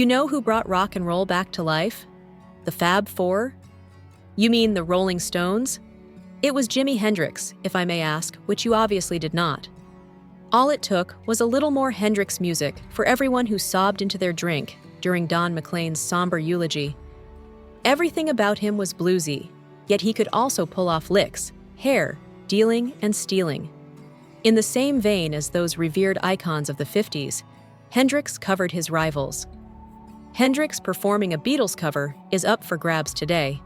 You know who brought rock and roll back to life? The Fab Four? You mean the Rolling Stones? It was Jimi Hendrix, if I may ask, which you obviously did not. All it took was a little more Hendrix music for everyone who sobbed into their drink during Don McLean's somber eulogy. Everything about him was bluesy, yet he could also pull off licks, hair, dealing, and stealing. In the same vein as those revered icons of the 50s, Hendrix covered his rivals. Hendrix performing a Beatles cover is up for grabs today.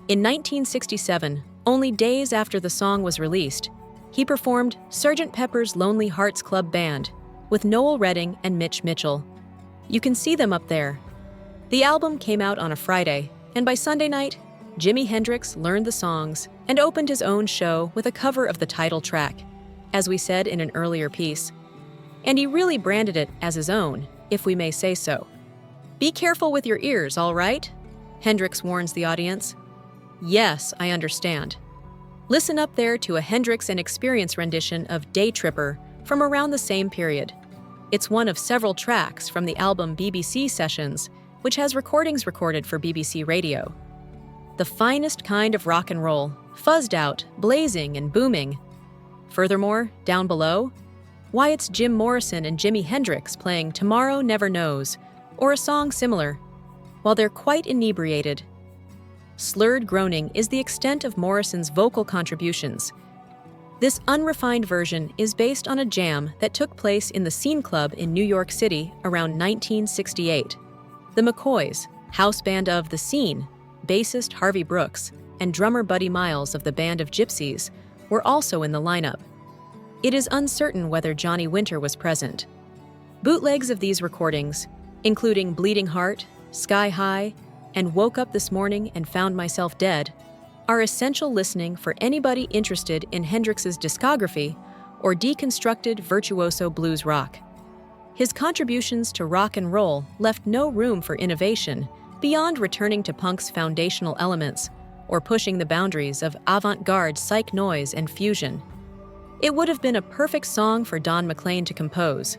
In 1967, only days after the song was released, he performed Sgt. Pepper's Lonely Hearts Club Band with Noel Redding and Mitch Mitchell. You can see them up there. The album came out on a Friday, and by Sunday night, Jimi Hendrix learned the songs and opened his own show with a cover of the title track, as we said in an earlier piece. And he really branded it as his own, if we may say so. Be careful with your ears, all right? Hendrix warns the audience. Yes, I understand. Listen up there to a Hendrix and Experience rendition of Day Tripper from around the same period. It's one of several tracks from the album BBC Sessions, which has recordings recorded for BBC Radio. The finest kind of rock and roll, fuzzed out, blazing, and booming. Furthermore, down below, why it's Jim Morrison and Jimi Hendrix playing Tomorrow Never Knows, or a song similar, while they're quite inebriated. Slurred groaning is the extent of Morrison's vocal contributions. This unrefined version is based on a jam that took place in the Scene Club in New York City around 1968. The McCoys, house band of The Scene, bassist Harvey Brooks, and drummer Buddy Miles of the Band of Gypsies were also in the lineup. It is uncertain whether Johnny Winter was present. Bootlegs of these recordings, including Bleeding Heart, Sky High, and Woke Up This Morning and Found Myself Dead, are essential listening for anybody interested in Hendrix's discography or deconstructed virtuoso blues rock. His contributions to rock and roll left no room for innovation beyond returning to punk's foundational elements or pushing the boundaries of avant-garde psych noise and fusion. It would have been a perfect song for Don McLean to compose,